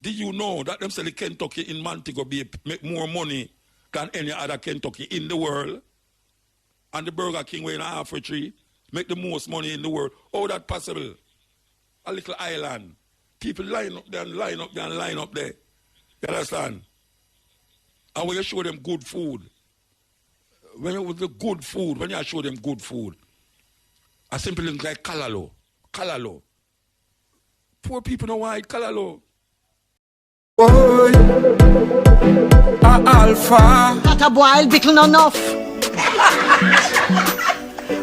Did you know that them sell the Kentucky in Montego Bay make more money than any other Kentucky in the world? And the Burger King way in Africa make the most money in the world. How that possible? A little island. People line up there and line up there and line up there. You understand? And when you show them good food, when you show them good food, a simple thing like kalalo. Kalalo. Poor people don't want kalalo. Boy, alpha. That a boil bickle enough.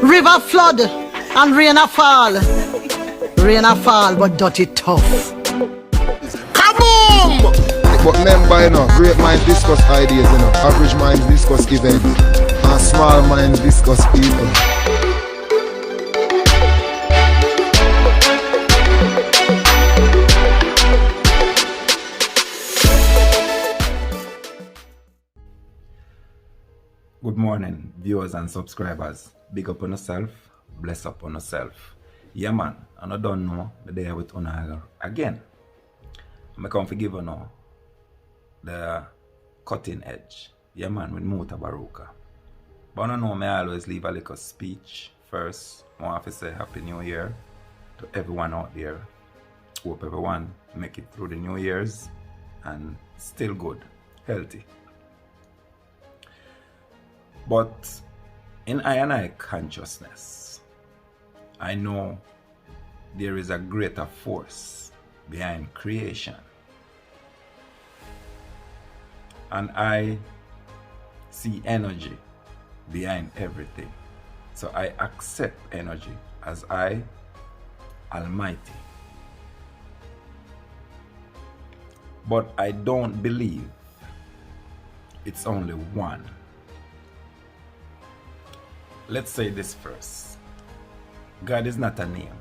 River flood and rain a fall. Rain a fall, but dirty tough. Kaboom! But remember, you know, great minds discuss ideas, you know, average minds discuss events, and small minds discuss people. Good morning, viewers and subscribers. Big up on yourself, bless up on yourself. Yeah man, and I don't know the day with Unaga again. I come forgive you now. The cutting edge. Yeah man, with Mutabaruka. But I know I always leave a little speech first. I want to say Happy New Year to everyone out there. Hope everyone make it through the New Year's and still good, healthy. But in I and I consciousness, I know there is a greater force behind creation. And I see energy behind everything. So I accept energy as I, Almighty. But I don't believe it's only one. Let's say this first. God is not a name,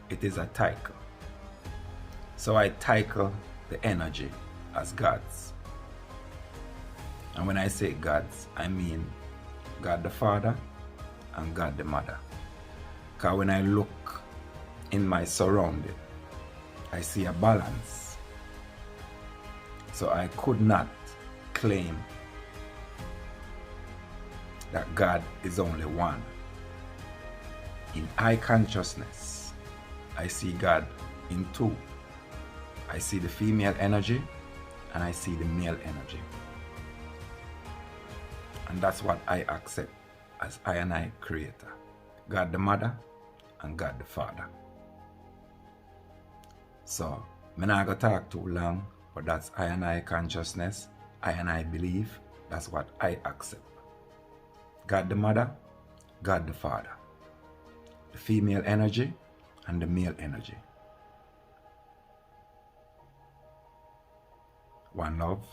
it is a title. So I title the energy as God's. And when I say God's, I mean God the Father and God the Mother. Because when I look in my surrounding, I see a balance. So I could not claim that God is only one. In I consciousness, I see God in two. I see the female energy and I see the male energy. And that's what I accept as I and I creator. God the Mother and God the Father. So, I'm not going to talk too long, but that's I and I consciousness, I and I believe, that's what I accept. God the Mother, God the Father. The female energy and the male energy. One love.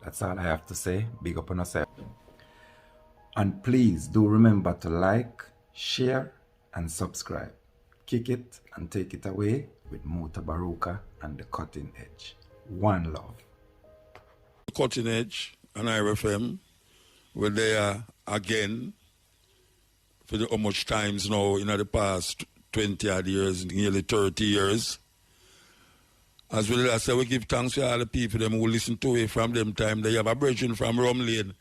That's all I have to say. Big up on yourself. And please do remember to like, share, and subscribe. Kick it and take it away with Mutabaruka and the Cutting Edge. One love. Cutting Edge and IRFM. We're there again for how much times now in the past 20 odd years, nearly 30 years. As well as we give thanks to all the people them who listen to it from them time. They have a brethren from Rumlane.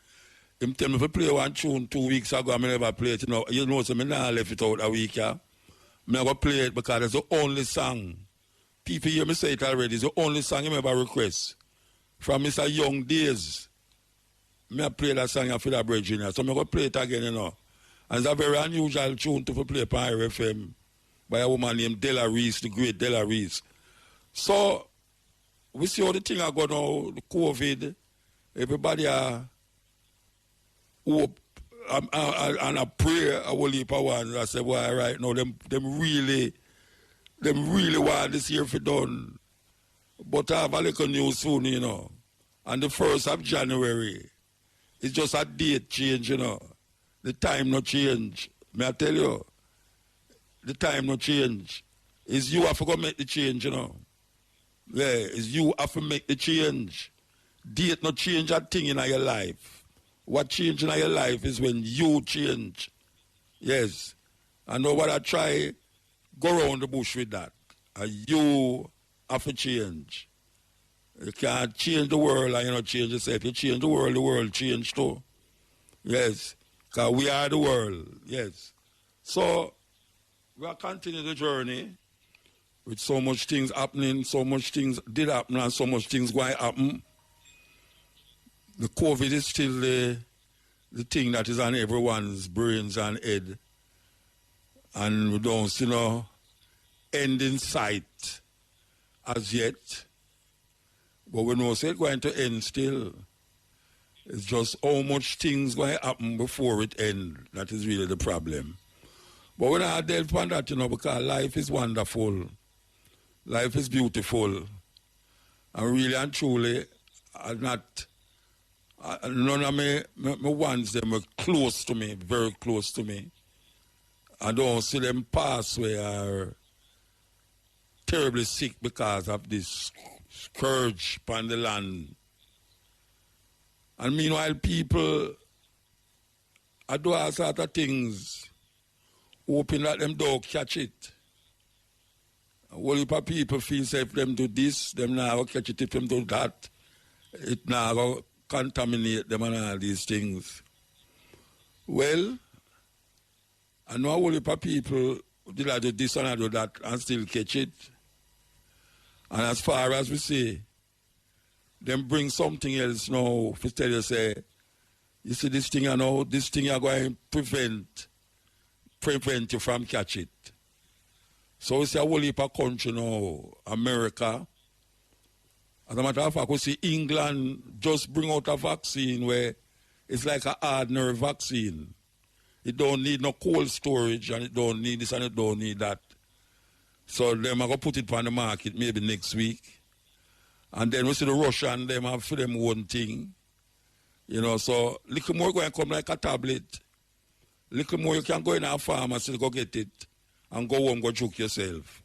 Him tell me to play one tune 2 weeks ago, I never play it. You know, so I never left it out a week. Yeah? I never play it because it's the only song. People hear me say it already. It's the only song I ever request. From Mr. Young days. I play that song for the brethren. So I'm going to play it again, you know. And it's a very unusual tune to play on RFM by a woman named Della Reese, the great Della Reese. So, we see all the thing I got now, the COVID, everybody hope and a prayer, I will leave a one. I say, well, right now, them really want this year for done. But I have a little news soon, you know. On the 1st of January, it's just a date change, you know. The time no change. May I tell you? The time no change. It's you have to go make the change, you know. Yeah, it's you have to make the change. Date no change a thing in your life. What change in your life is when you change. Yes. I know what I try, go around the bush with that. And you have to change. You can't change the world and you not change yourself. You change the world change too. Yes. Because we are the world. Yes. So, we are continuing the journey with so much things happening, so much things did happen and so much things going to happen. The COVID is still the thing that is on everyone's brains and head. And we don't see no end in sight as yet. But we know it's going to end still. It's just how much things going to happen before it ends. That is really the problem. But we're not delve on that, because life is wonderful. Life is beautiful. And really and truly, none of my ones, them are close to me, very close to me. I don't see them pass away or terribly sick because of this scourge upon the land. And meanwhile, people do all sort of things, hoping that them don't catch it. A whole heap of people feel say if them do this, them not going to catch it. If them do that, it not going to contaminate them and all these things. Well, I know a whole heap of people did I do this and I do that and still catch it. And as far as we say, them bring something else now to tell you, say, you see this thing, this thing are going to prevent you from catch it. So we see a whole heap of country now, America. As a matter of fact, we see England just bring out a vaccine where it's like an ordinary vaccine. It don't need no cold storage and it don't need this and it don't need that. So them are going to put it on the market maybe next week. And then we see the Russian, them have for them one thing. So little more going to come like a tablet. Little more you can go in a pharmacy, go get it, and go home, go choke yourself.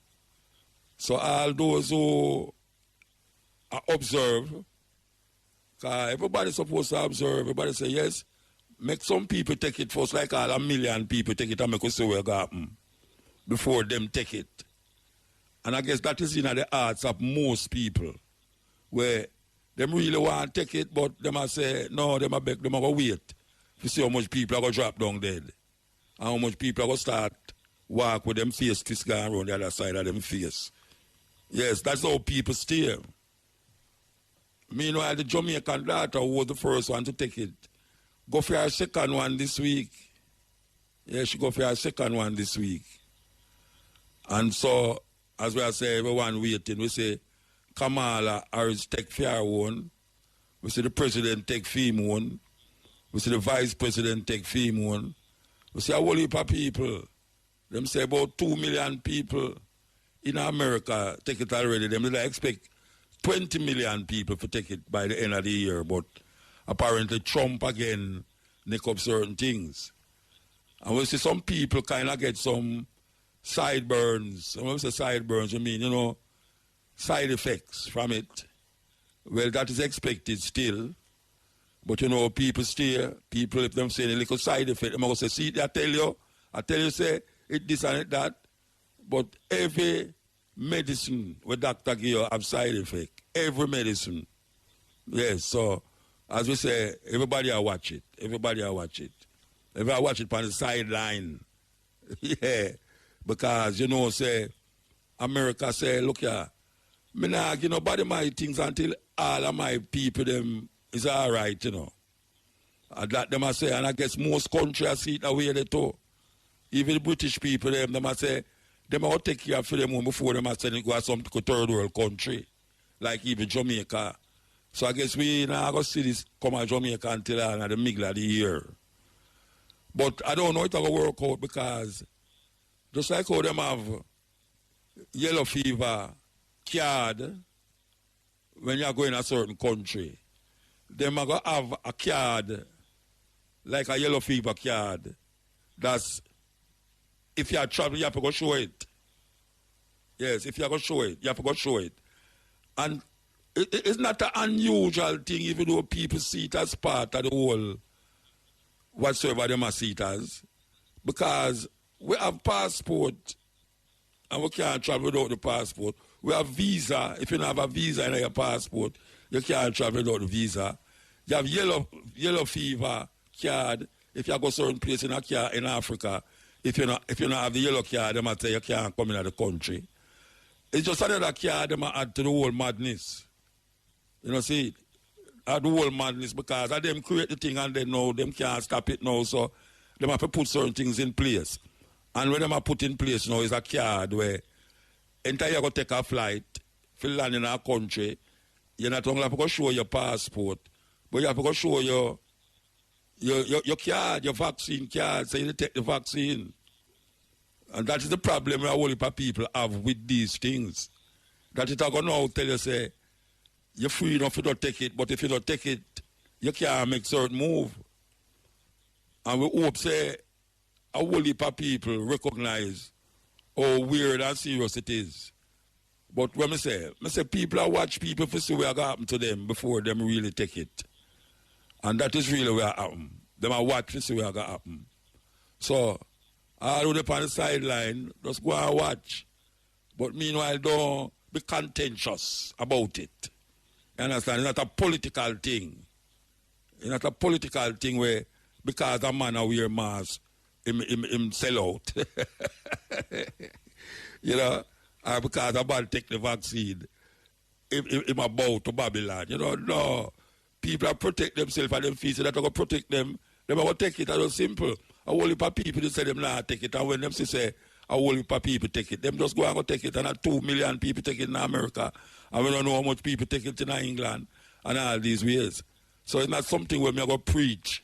So all those who observe, because everybody's supposed to observe, everybody say, yes, make some people take it first, like all 1 million people take it and make us see what's going to happen before them take it. And I guess that is in the hearts of most people, where them really want to take it, but them are say, no, them are beg, them are going to wait to see how much people are going to drop down dead. And how much people are going to start walk with them face twist going around the other side of them face. Yes, that's how people stay. Meanwhile, the Jamaican daughter, who was the first one to take it, go for her second one this week. Yeah, she go for her second one this week. And so, as we say, everyone waiting, we say, Kamala Harris take for her one. We see the president take for him one. We see the vice president take for him one. We see a whole heap of people. Them say about 2 million people in America take it already. Them they expect 20 million people to take it by the end of the year. But apparently Trump again nick up certain things. And we see some people kind of get some sideburns. And when we say sideburns, I mean, side effects from it. Well, that is expected still. But, people stay, people, if them say a little side effect, they're going to say, see, I tell you, say, it this and it that. But every medicine with Dr. Gio have side effect. Every medicine. Yes, so, as we say, everybody will watch it. Everybody will watch it. Everybody watch it on the sideline. Yeah. Because, say, America say, look here, me not give nobody my things until all of my people, them, is all right, And that them I say, and I guess most countries see it the way they do. Even the British people, them I say, them will take care of them before them I send it go to some third world country, like even Jamaica. So I guess we not going to see this come out Jamaica until the middle of the year. But I don't know it will work out because just like how them have yellow fever card when you're going to a certain country, them are going to have a card like a yellow fever card. That's if you are traveling, you have to go show it. Yes, if you are going to show it, you have to go show it. And it's not an unusual thing, even though people see it as part of the whole whatsoever they must see it as. Because we have passport and we can't travel without the passport. We have visa. If you don't have a visa in your passport, you can't travel without a visa. You have yellow fever card. If you go certain place in Africa, if you not have the yellow card, they might say you can't come into the country. It's just another card they might add to the whole madness. You know, see, add the whole madness because of them create the thing and they know them can't stop it now. So they have to put certain things in place. And when they have put in place now is a card where entire you go take a flight, for land in our country, you're not only have to go show your passport, but you have to go show your card, your vaccine card, so you take the vaccine. And that is the problem a whole heap of people have with these things. That it are going to tell you, say, you're free enough to not take it, but if you don't take it, you can't make certain move. And we hope, say, a whole heap of people recognize how weird and serious it is. But when I say people are watch people to see what happen to them before them really take it. And that is really what happen. Them are watch to see what happen. So, all the on the sideline, just go and watch. But meanwhile, don't be contentious about it. You understand? It's not a political thing. It's not a political thing where because a man wear mask, him sell out. You know? Or because a man take the vaccine, him about to Babylon. You know, no. People are protect themselves and them feet, so that are going to protect them. They are going to take it. That's simple. A whole heap of people they say them not take it, and when them say a whole heap of people take it, them just go and go take it, and 2 million people take it in America, and we don't know how much people take it in England, and all these ways. So it's not something where me go preach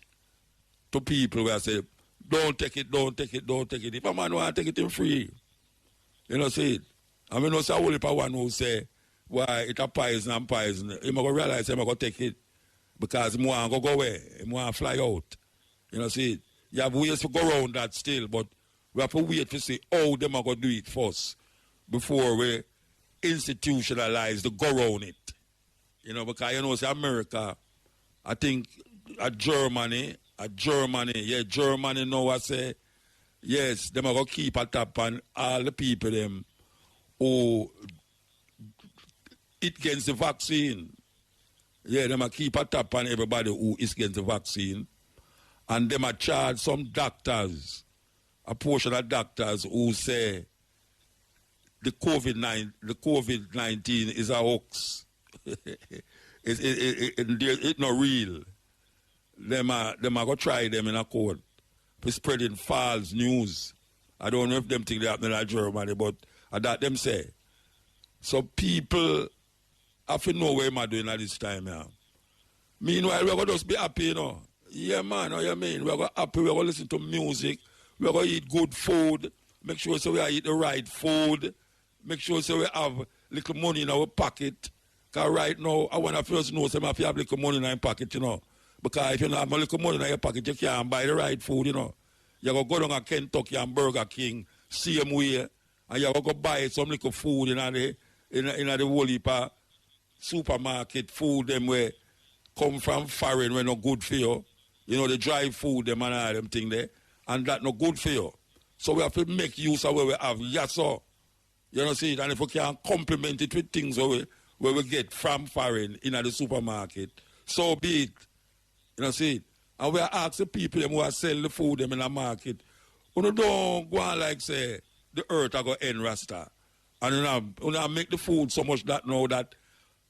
to people where I say, don't take it, don't take it, don't take it. If a man want to take it in free, you know, see it. I mean, no say a whole heap of one who say, why, it's a poison and poison. He might go realize he might go take it because he want to go away, he want to fly out. You know, see it. You have ways to go around that still, but we have to wait to see how them are going to do it first before we institutionalize the go around it. You know, because you know, say America, I think Germany now I say, yes, them are going to keep a tap on all the people them who it against the vaccine. Yeah, them are keep a tap on everybody who is against the vaccine. And them are charge some doctors, a portion of doctors who say the COVID-19 is a hoax. It's not real. Them are going to try them in a court for spreading false news. I don't know if them think they happen in Germany, but that them say. So people have to know what they're doing at this time. Yeah. Meanwhile, we're going to just be happy, you know. Yeah, man, what you mean? We're going to happy, we're going to listen to music, we're going to eat good food, make sure so we eat the right food, make sure so we have little money in our pocket. Because right now, I want to first know so if you have little money in your pocket, you know. Because if you don't have little money in your pocket, you can't buy the right food, you know. You're going to go down to Kentucky and Burger King, same way, and you're going to buy some little food in the whole heap of supermarket food, them where come from foreign, where no good for you. You know, the dry food, them and all them thing there. And that no good for you. So we have to make use of what we have. Yes, sir. You know, see it. And if we can complement it with things where we get from foreign in the supermarket, so be it. You know, see it. And we are asking people them who are selling the food them in the market, you know, don't go on like say, the earth are going to end Rasta. And you know, make the food so much that now that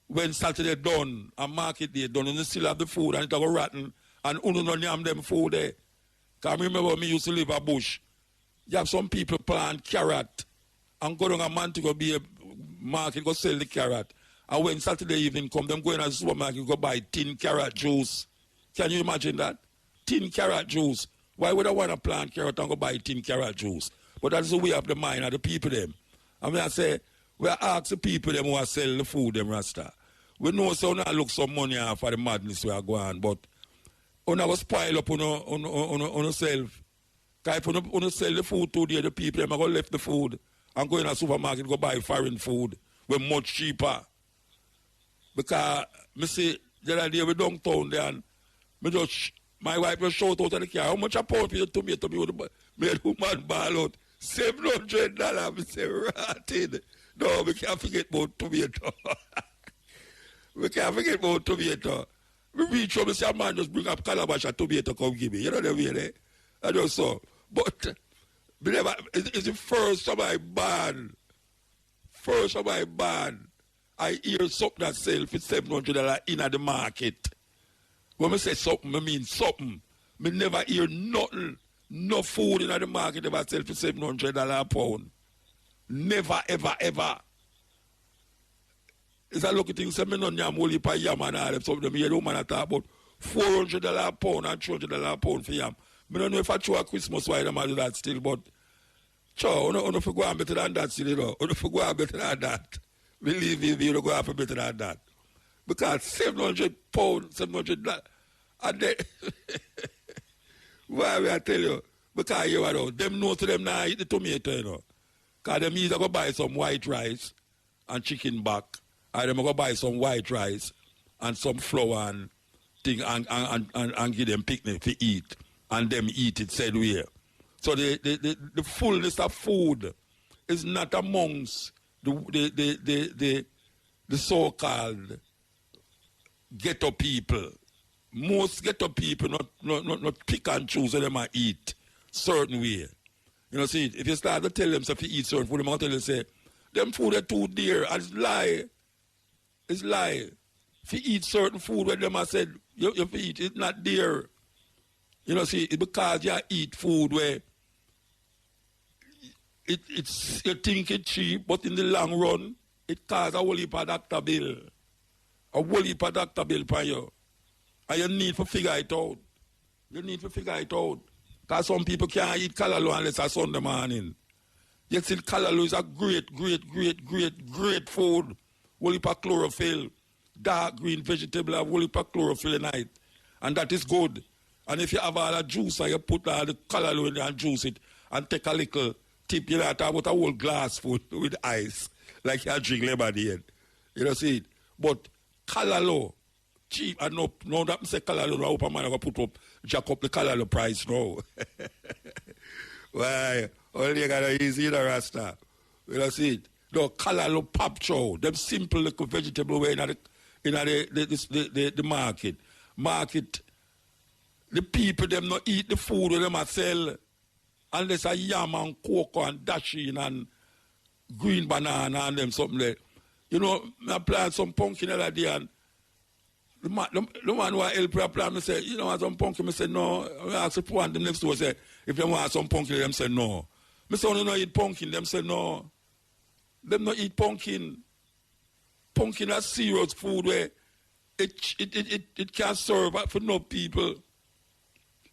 when Saturday done and market day done, and you still have the food and it go rotten. And you don't name them food there. Because I remember me used to live a bush. You have some people plant carrot and go down a man to go be a market, go sell the carrot. And when Saturday evening come, them go in a supermarket, go buy tin carrot juice. Can you imagine that? Tin carrot juice. Why would I want to plant carrot and go buy tin carrot juice? But that's the way of the mind of the people them. I mean, I say, we are asking people them who are selling the food them, Rasta. We know so now look some money off for the madness we are going, but you never spoil up on yourself. Because if you sell the food today, the people them are going to left the food and go in a supermarket go buy foreign food with much cheaper. Because me see the other day we downtown there and my wife just shout out of the car, how much a pound for your tomato? Me made woman ball out $700. I say, rotted. No, we can't forget about tomato. We can't forget about tomato. We reach home and say, man, just bring up calabash and tomato, come give me. You know what I mean, eh? I know so. But, it's the first time I ban. First time I ban. I hear something that sell for $700 in the market. When I say something, I mean something. I never hear nothing. No food in the market ever sell for $700 a pound. Never, ever, ever. It's a lucky thing, say me no nyam only pa yam and all them. Some of them hear the woman talk about $400 a pound and $200 a pound for yam. I don't know if I throw a Christmas why them do that still, but sure, I don't go on better than that still, you know. I don't go on better than that. Believe me, you don't go on for better than that. Because £700, $700, and then, why will I tell you? Because you know, them know to them now eat the tomato, you know. Because them either go buy some white rice and chicken back, or them go buy some white rice and some flour and thing and give them picnic to eat. And them eat it said way. So the fullness of food is not amongst the so-called ghetto people. Most ghetto people not pick and choose and them eat certain way. You know, see, if you start to tell them if you eat certain food, they're going to tell you, say, them food are too dear. And it's lie. It's lie. If you eat certain food when them have said, you eat, it's not dear. You know, see, it's because you eat food where it's you think it's cheap, but in the long run, it causes a whole heap of doctor bill. A whole heap of doctor bill for you. And you need to figure it out. You need to figure it out. Because some people can't eat callaloo unless it's Sunday morning. Yet still callaloo is a great food. Whole heap of chlorophyll. Dark green vegetable have whole heap of chlorophyll in it. And that is good. And if you have all the juice and you put all the callaloo in there and juice it and take a little tip, you know, talk about a whole glass full with ice, like you drink lemonade. You know, see it? But callaloo, cheap, and no that say callaloo, no open man, I put up, jack up the callaloo price now. Why? Only you got to easy the rasta. You know, see it? No, callaloo pop chow, them simple little vegetable way in the market. Market. The people, them not eat the food that them a sell unless a yam and cocoa and dasheen and green banana and them something like. You know, I plant some pumpkin the other day and the man who help me plant, me say, you know, want some pumpkin? I say, no. I ask one them next door, say, if they want some pumpkin, them say, no. I say, no eat pumpkin, them say, no. Them not eat pumpkin. Pumpkin is serious food where it can serve for no people.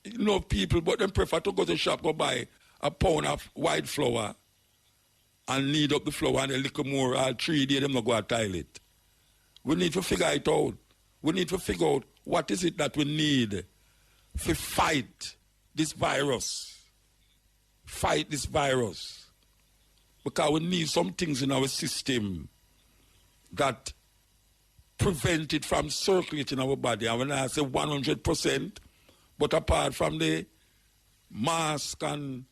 Enough people, but them prefer to go to the shop, go buy a pound of white flour and knead up the flour and a little more. All 3 days, them not go to the toilet. We need to figure it out. We need to figure out what is it that we need to fight this virus. Fight this virus. Because we need some things in our system that prevent it from circulating in our body. And when I say 100%, but apart from the mask and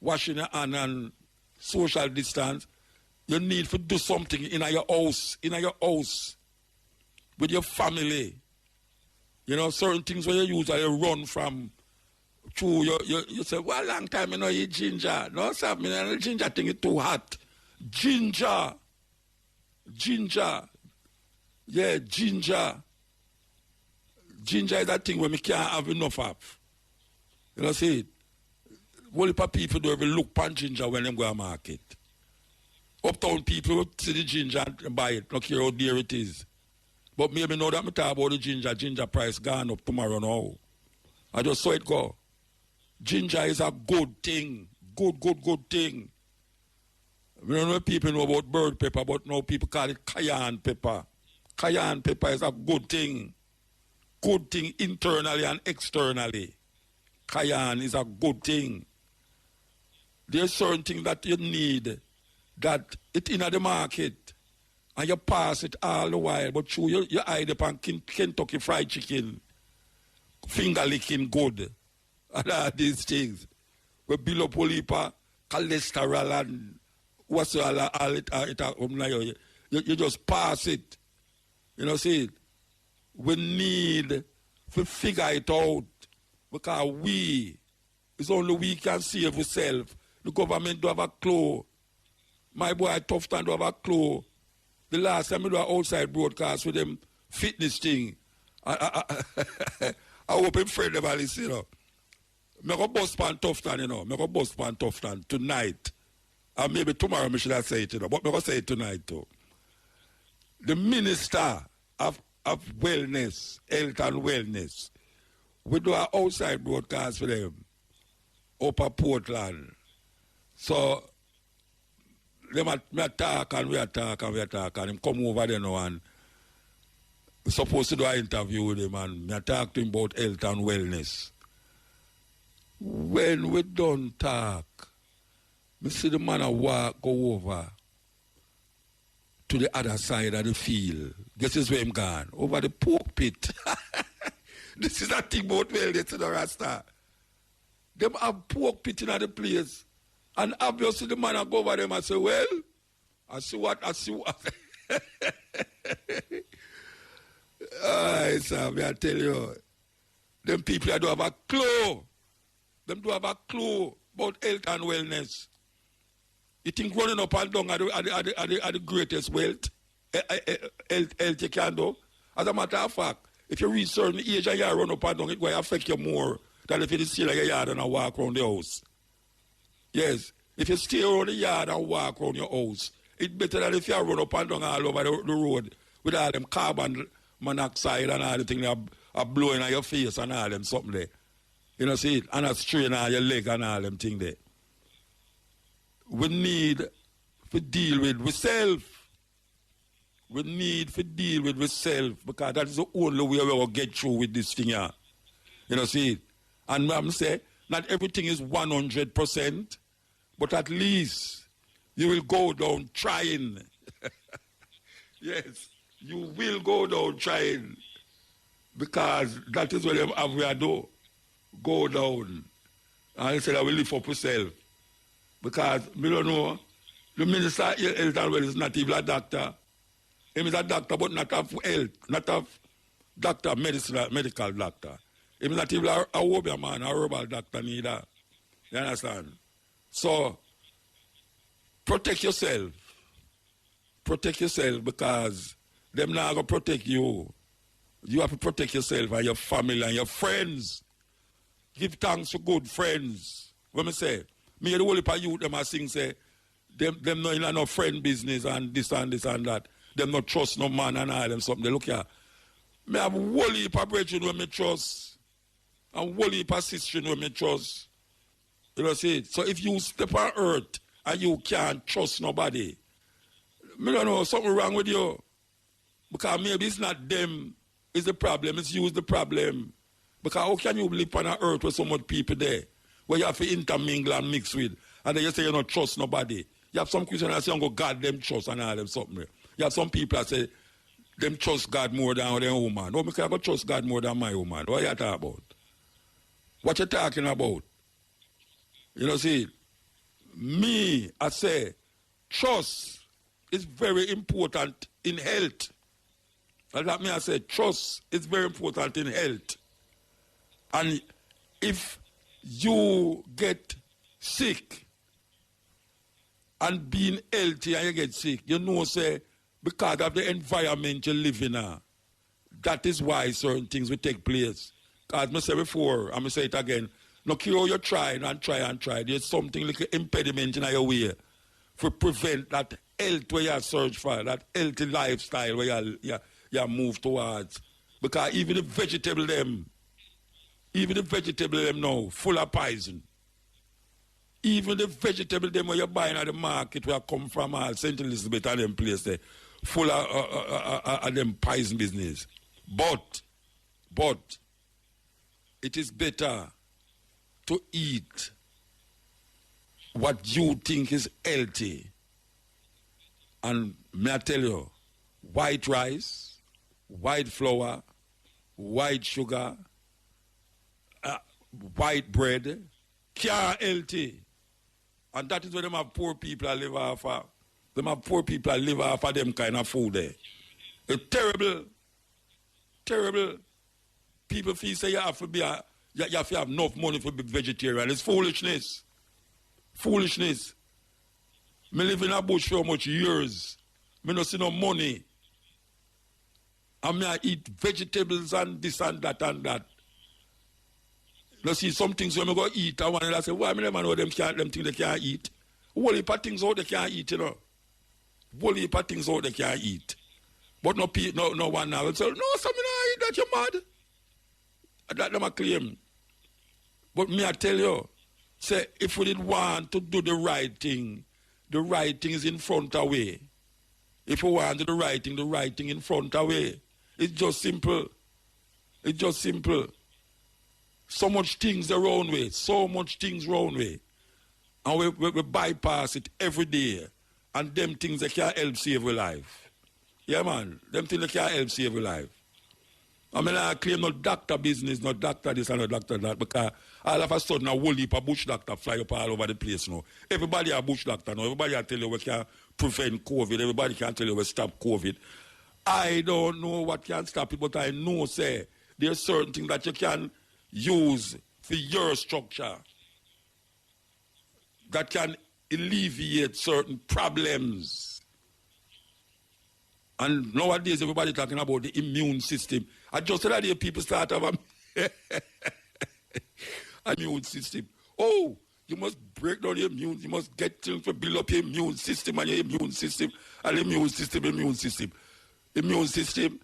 washing your hand and social distance, you need to do something in your house, with your family. You know, certain things where you use, you run from, you say, well, long time you know eat ginger. No, sir, the ginger thing is too hot. Ginger. Yeah, ginger. Ginger is that thing where we can't have enough of. You know, see it? Whole heap of people don't even look pan ginger when they go to market. Uptown people will see the ginger and buy it, not care how dear it is. But maybe now that I talk about the ginger price gone up tomorrow now. I just saw it go. Ginger is a good thing. Good thing. We don't know if people know about bird pepper, but now people call it cayenne pepper. Cayenne pepper is a good thing. Good thing internally and externally. Cayenne is a good thing. There's certain things that you need that it's in the market and you pass it all the while, but you hide up on Kentucky fried chicken, finger licking good, and all these things. We build up a heap of cholesterol and what's all you just pass it. You know, see, we need to figure it out because it's only we can save ourselves. The government don't have a clue. My boy Tough Time don't have a clue. The last time we do an outside broadcast with them fitness thing, I hope him friend never listen, you know. I go bust pan Tough Time, you know. I go bust pan Tough Time tonight. And maybe tomorrow I should have said it, you know. But I go say it tonight too. The Minister of Wellness, Health and Wellness, we do an outside broadcast for them up Portland. So them attack and we attack and him come over there now and we're supposed to do an interview with him and me talk to him about health and wellness. When we done talk, me see the man go over to the other side of the field. Guess is where him gone? Over the pork pit. This is a thing about wellness in the Rasta. Them have pork pit in the place. And obviously the man will go over them and say, well, I see what. Alright, sir, I tell you. Them people don't have a clue. Them don't have a clue about health and wellness. You think running up and down are the greatest wealth? Health you can do? As a matter of fact, if you reach certain age and you run up and down, it will affect you more than if you stay like a yard and walk around the house. Yes, if you stay around the yard and walk around your house, it's better than if you run up and down all over the road with all them carbon monoxide and all the things that are blowing on your face and all them something there. You know, see it? And a strain on your leg and all them things there. We need to deal with ourselves. We need to deal with ourselves because that is the only way we will get through with this thing here. You know, see it? And I'm saying, not everything is 100%, but at least you will go down trying. Yes, you will go down trying because that is what we do. Go down. And he said, I will lift up yourself. Because, we don't know, the Minister of Health and Wellness is not even a doctor. He is a doctor, but not of health, not of doctor, medical doctor. He is not even a hobby man, a herbal doctor neither. You understand? So, protect yourself. Protect yourself because them not going to protect you. You have to protect yourself and your family and your friends. Give thanks for good friends. What I say? Me the whole heap of youth them a sing say them no in no friend business and this and that. Them not trust no man and all them something. They look here. Me have whole heap of brethren where me trust. And whole heap of sisters where me trust. You know see? So if you step on earth and you can't trust nobody, me don't know something wrong with you. Because maybe it's not them is the problem, it's you is the problem. Because how can you live on an earth with so much people there? Where you have to intermingle and mix with. And then you say you don't trust nobody. You have some Christians that say, God, them trust and all them something. You have some people that say, them trust God more than their woman. Oh, because I go trust God more than my woman. What are you talking about? What you talking about? You know, see, me, I say, trust is very important in health. And that me, I say, trust is very important in health. And if you get sick and being healthy and you get sick, you know, say, because of the environment you live in, that is why certain things will take place. As I said before, I'm going to say it again, no care how you try and try, there's something like an impediment in your way to prevent that health where you search for, that healthy lifestyle where you move towards. Because even the vegetable them now, full of poison. Even the vegetable them where you're buying at the market where come from St. Elizabeth and them place there, full of them poison business. But, it is better to eat what you think is healthy. And may I tell you, white rice, white flour, white sugar, white bread, can't healthy. And that is where them have poor people that live off of. Them have poor people that live off of them kind of food there. It's terrible. Terrible. People feel say you have to have enough money to be vegetarian. It's foolishness. Foolishness. Me live in a bush for how much years. Me no see no money. And me I eat vegetables and this and that and that. You see some things when I go eat, I want to say, why me never know them things they can't eat. Whole heap of things out they can't eat, you know. Whole heap of things out they can't eat. But no one now will say, no, some me not eat that, you mad. That them a claim. But me I tell you, say if we did want to do the right thing is in front away. If we want to do the right thing in front away. It's just simple. It's just simple. So much things the wrong way. So much things wrong way. And we bypass it every day. And them things that can help save your life. Yeah, man. Them things that can help save your life. I mean, I claim no doctor business, no doctor this and no doctor that, because all of a sudden a whole heap of bush doctor fly up all over the place now. Everybody a bush doctor now. Everybody can tell you we can prevent COVID. Everybody can tell you we stop COVID. I don't know what can stop it, but I know, say, there's certain things that you can use for your structure that can alleviate certain problems. And nowadays, everybody talking about the immune system. I just said that people start to have an immune system. Oh, you must break down your immune. You must get things to build up your immune system and your immune system. And immune system. Immune system.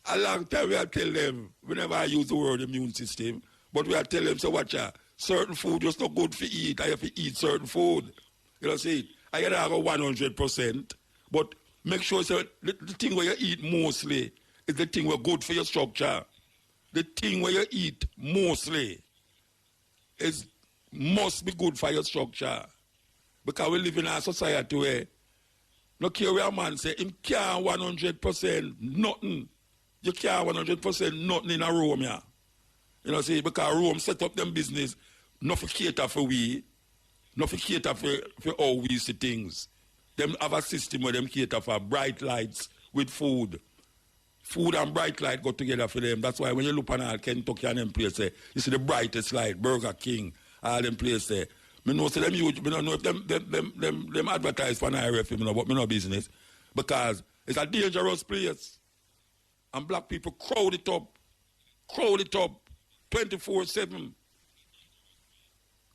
A long time we are tell them, whenever I use the word immune system, but we are tell them, so watch out, certain food just not good for eat. I have to eat certain food. You know, see, I gotta have a 100%, but make sure so the thing where you eat mostly is the thing where good for your structure. The thing where you eat mostly must be good for your structure. Because we live in a society where no care where a man say him can't 100% nothing. You can't 100% nothing in a Rome, yeah. You know, see, because Rome set up them business, not for cater for we, not for cater for all we see things. Them have a system where them cater for bright lights with food. Food and bright light go together for them. That's why when you look on all Kentucky and them places, you see the brightest light, Burger King, all them places there. I know say them huge, I don't know if them advertise for an IRF, but me no business. Because it's a dangerous place. And black people crowd it up 24/7.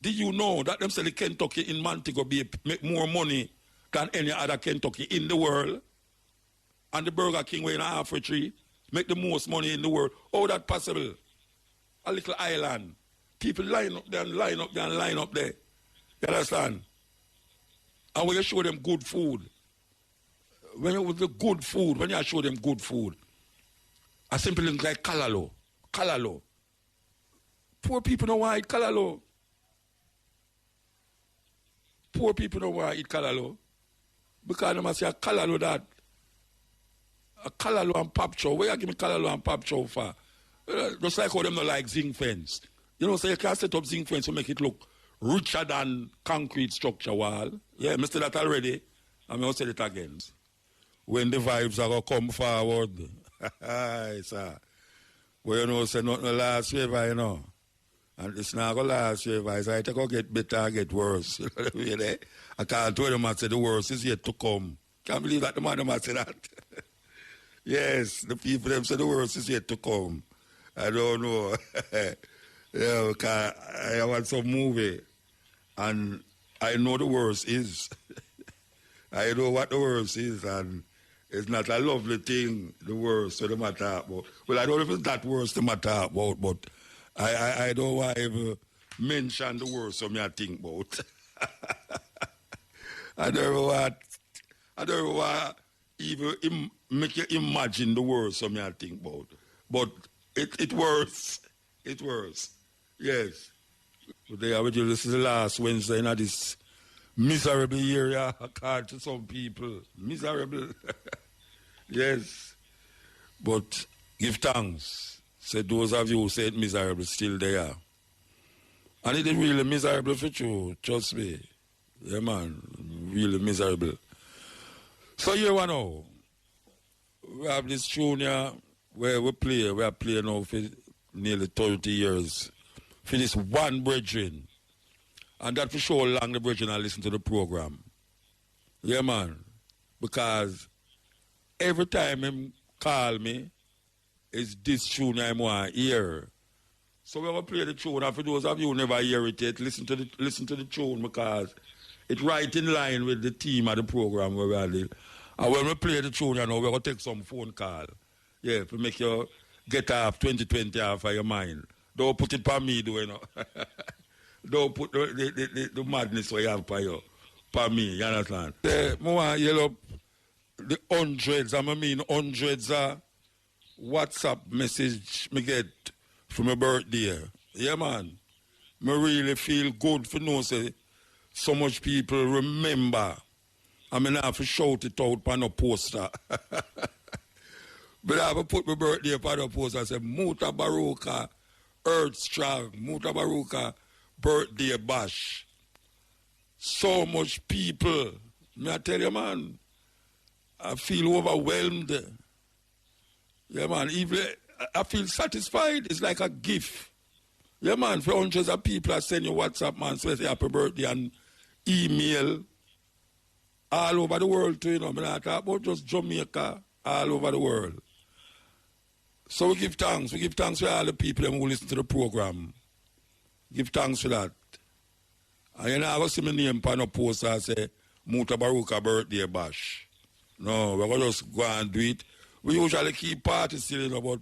Did you know that them say the Kentucky in Montego make more money than any other Kentucky in the world? And the Burger King way in half a tree make the most money in the world. How that possible? A little island. People line up there. You understand? And when you show them good food, when you show them good food, a simple thing like kalalo. Poor people don't want to eat kalalo. Poor people don't want to eat kalalo. Because they must say a kalalo that. A kalalo and pop chow. Where you give me kalalo and pop chow for? Just like how them not like zinc fence. You know, so you can't set up zinc fence to make it look richer than concrete structure wall. Yeah, I said that already. I'm going to say it again. When the vibes are going to come forward. Sir. Well, you know, say nothing will last forever, you know. And it's not going to last forever. It's like to get better or get worse. You know what I mean? Eh? I can't tell them I say the worst is yet to come. Can't believe that the man might say that. Yes, the people them say the worst is yet to come. I don't know. Yeah, because I watch some movie and I know the worst is. I know what the worst is, and it's not a lovely thing, the worst, so the matter about. Well, I don't know if it's that worst the matter about, but I don't want to ever mention the worst of me I think about. I don't want even make you imagine the worst of me I think about. But it worse. It worse. Yes. Today, this is the last Wednesday in this miserable area, according to some people. Miserable. Yes. But give thanks. Say those of you who said miserable still there. And it is really miserable for you, trust me. Yeah, man. Really miserable. So you know, we have this tune here where we are playing now for nearly 30 years. For this one brethren. And that for sure long the brethren I listen to the program. Yeah, man. Because every time him call me, it's this tune I want to hear. So we're going to play the tune. And for those of you who never hear it yet, listen to the tune because it's right in line with the theme of the program where we are live. And when we play the tune, you know, we're going to take some phone call. Yeah, to make you get off 2020 off of your mind. Don't put it for me, you know. Don't put the madness where you have for you. For me, you understand? I want to yell up the hundreds, I mean hundreds of WhatsApp message me get for my birthday. Yeah, man. Me really feel good for know say so much people remember. I mean, I have to shout it out on a poster. But I have to put my birthday on a poster and say, Mutabaruka, Earth Strong, Mutabaruka, birthday bash. So much people. May I tell you, man, I feel overwhelmed. Yeah, man, even I feel satisfied. It's like a gift. Yeah, man, for hundreds of people I send you WhatsApp, man, say happy birthday and email all over the world too, you know. I'm not talking about just Jamaica, all over the world. So we give thanks. We give thanks for all the people who listen to the program. Give thanks for that. And you know, I go see my name on a poster and say, Mutabaruka birthday bash. No, we're going to just go and do it. We usually keep parties still, you know, but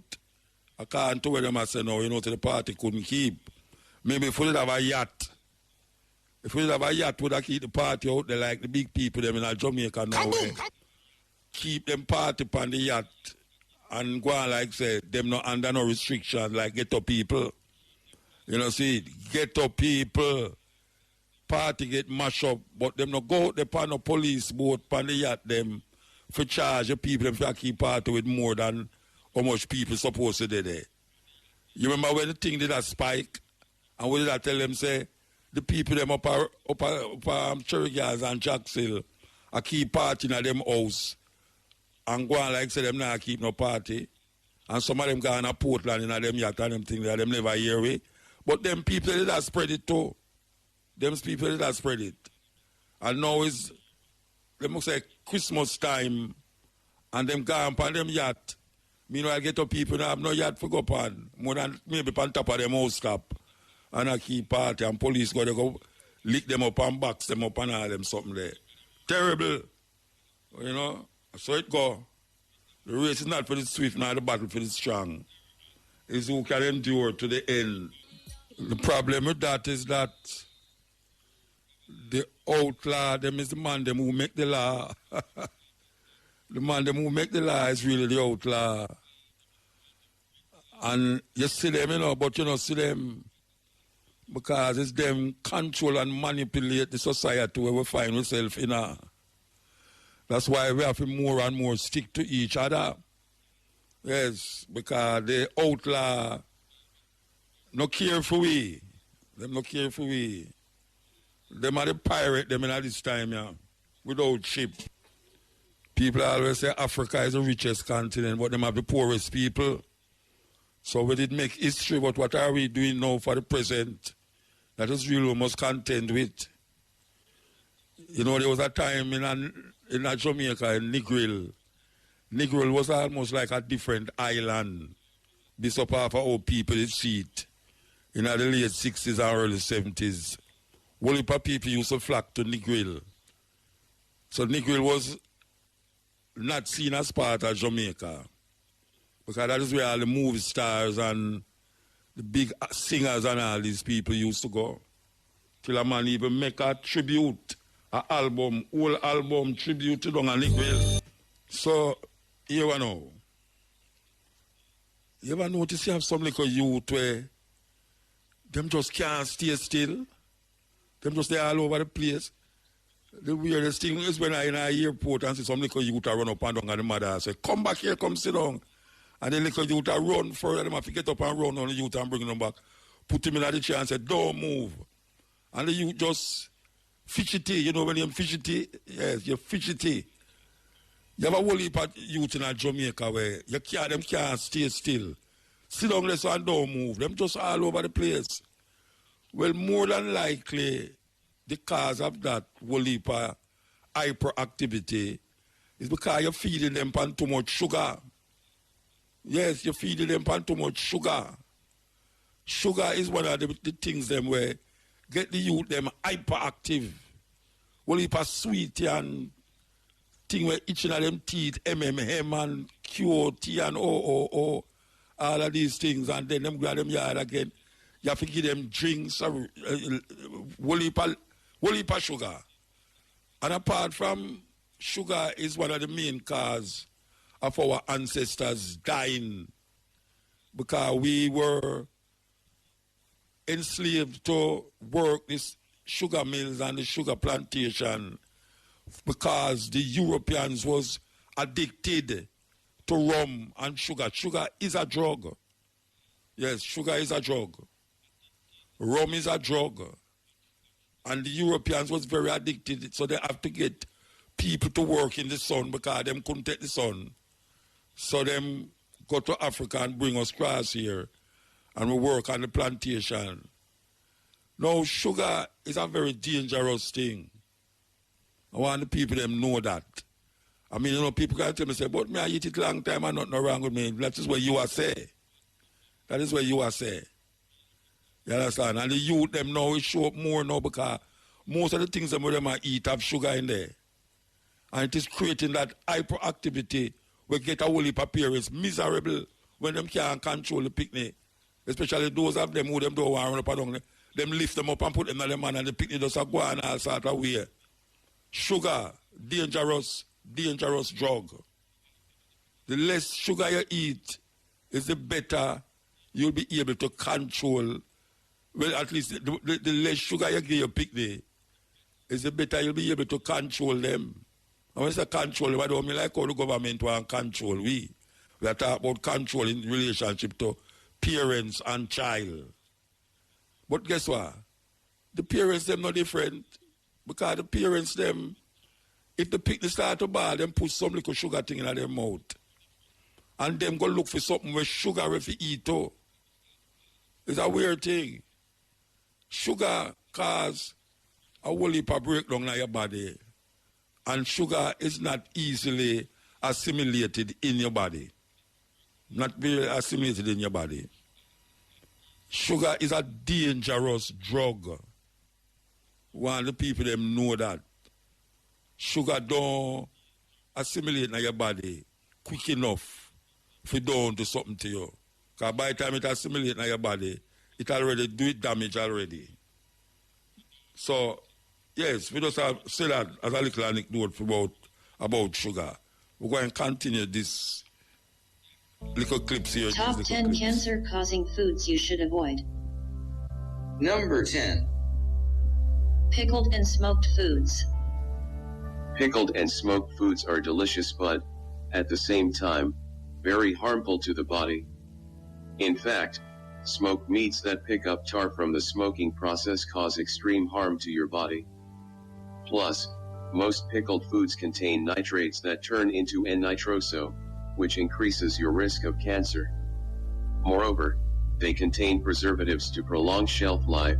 I can't tell them I say no, you know, to the party couldn't keep. Maybe if we did have a yacht, if we did have a yacht, would I keep the party out there like the big people them in Jamaica now. Keep them party on the yacht and go on like say, them not under no restriction like ghetto people. You know, see, ghetto people, party get mashed up, but them not go out there on a police boat on the yacht them for charge the people them for keep party with more than how much people supposed to do there. You remember when the thing did a spike and we did I tell them say the people them up Cherry Girls and Jacksonville I keep partying at them house and go on like say them not keep no party and some of them go on a Portland in them yacht and them things that them never hear we. But them people did that spread it too. Them people did that spread it. And now is they must say Christmas time and them gone on them yacht. Meanwhile, get up people that have no yacht for go on. More than maybe on top of them house top. And I keep party and police go lick them up and box them up and all them something there. Terrible. You know? So it go. The race is not for the swift, not the battle for the strong. It's who can endure to the end. The problem with that is that the outlaw, them is the man them who make the law. The man them who make the law is really the outlaw. And you see them, you know, but you don't see them because it's them control and manipulate the society where we find ourselves in. That's why we have to more and more stick to each other. Yes, because the outlaw no care for we. Them no care for we. Them are the pirate them in this time, yeah. Without ship. People always say Africa is the richest continent, but them have the poorest people. So we did make history, but what are we doing now for the present? That is really we must contend with. You know, there was a time in a Jamaica, in Negril. Negril was almost like a different island. This up half of our people did see it. In the late 60s and early 70s. Whole heap of people used to flock to Negril. So Negril was not seen as part of Jamaica. Because that is where all the movie stars and the big singers and all these people used to go. Till a man even make a tribute, an album, whole album tribute to Negril. So, you ever know? You ever notice you have some little youth where them just can't stay still? Them just there all over the place. The weirdest thing is when I in an airport and see some little youth run up and down and the mother say, come back here, come sit down. And the little youth run further, them have to get up and run on the youth and bring them back. Put him in the chair and say, don't move. And the youth just fidgety. You know when you're fidgety? Yes, you're fidgety. You have a whole heap of youth in Jamaica where them can't stay still. Sit down less and don't move. Them just all over the place. Well, more than likely, the cause of that whole heap of hyperactivity is because you're feeding them on too much sugar. Yes, you're feeding them on too much sugar. Sugar is one of the things them where get the youth them hyperactive. Whole heap of sweet and thing where each of them teeth, MMM and QOT and OOO, all of these things, and then them go them yard again. You have to give them drinks, whole heap of sugar. And apart from sugar is one of the main cause of our ancestors dying, because we were enslaved to work this sugar mills and the sugar plantation because the Europeans was addicted to rum and sugar. Sugar is a drug. Yes, sugar is a drug. Rum is a drug. And the Europeans was very addicted, so they have to get people to work in the sun because them couldn't take the sun. So them go to Africa and bring us across here and we work on the plantation. Now, sugar is a very dangerous thing. I want the people them know that. I mean, you know, people can tell me, say, but me, I eat it long time and nothing wrong with me. That is what you are saying. That is what you are saying. You understand? And the youth them now, it show up more now because most of the things them eat have sugar in there. And it is creating that hyperactivity where get a whole heap of parents miserable when them can't control the picnic. Especially those of them who them don't want to run up and down. Them lift them up and put them in the man and the picnic just go on all sort of way. Sugar, dangerous drug. The less sugar you eat is the better you'll be able to control. Well, at least the less sugar you give your picnic is the better you'll be able to control them. And when I say control them, I don't mean like how the government want to control we. We are talking about control in relationship to parents and child. But guess what? The parents, them not different. Because the parents, them, if the picnic start to ball, them put some little sugar thing in their mouth. And them go look for something with sugar if you eat too. It's a weird thing. Sugar cause a whole heap of breakdown in your body. And sugar is not easily assimilated in your body. Not very assimilated in your body. Sugar is a dangerous drug. One of the people them know that. Sugar don't assimilate in your body quick enough for don't do something to you. Because by the time it assimilates in your body, it already do it damage already. So, yes, we just have say that as a little anecdote about sugar. We're going to continue this little clips here. Top 10 cancer-causing foods you should avoid. Number 10. Pickled and smoked foods. Pickled and smoked foods are delicious but, at the same time, very harmful to the body. In fact, smoked meats that pick up tar from the smoking process cause extreme harm to your body. Plus, most pickled foods contain nitrates that turn into N-nitroso, which increases your risk of cancer. Moreover, they contain preservatives to prolong shelf life,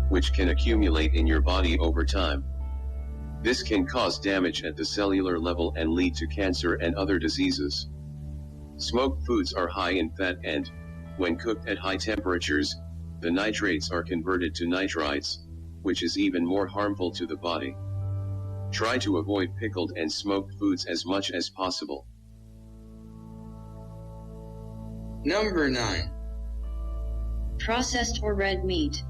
which can accumulate in your body over time. This can cause damage at the cellular level and lead to cancer and other diseases. Smoked foods are high in fat and, when cooked at high temperatures, the nitrates are converted to nitrites, which is even more harmful to the body. Try to avoid pickled and smoked foods as much as possible. Number 9. Processed or red meat.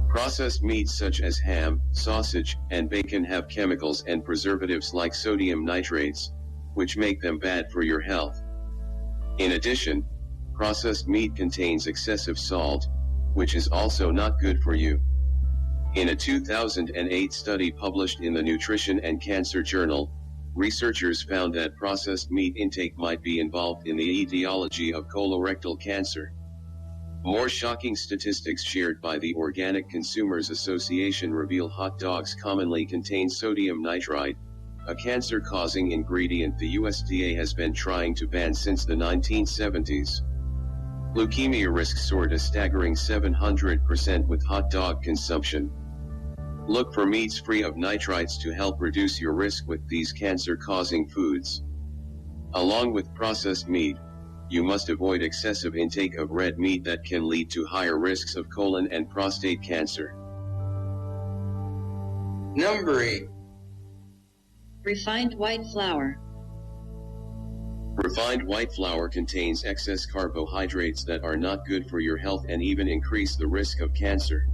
Processed meats such as ham, sausage, and bacon have chemicals and preservatives like sodium nitrates, which make them bad for your health. In addition, processed meat contains excessive salt, which is also not good for you. In a 2008 study published in the Nutrition and Cancer Journal, researchers found that processed meat intake might be involved in the etiology of colorectal cancer. More shocking statistics shared by the Organic Consumers Association reveal hot dogs commonly contain sodium nitrite, a cancer-causing ingredient the USDA has been trying to ban since the 1970s. Leukemia risks soared a staggering 700% with hot dog consumption. Look for meats free of nitrites to help reduce your risk with these cancer-causing foods. Along with processed meat, you must avoid excessive intake of red meat that can lead to higher risks of colon and prostate cancer. Number 8. Refined white flour. Refined white flour contains excess carbohydrates that are not good for your health and even increase the risk of cancer.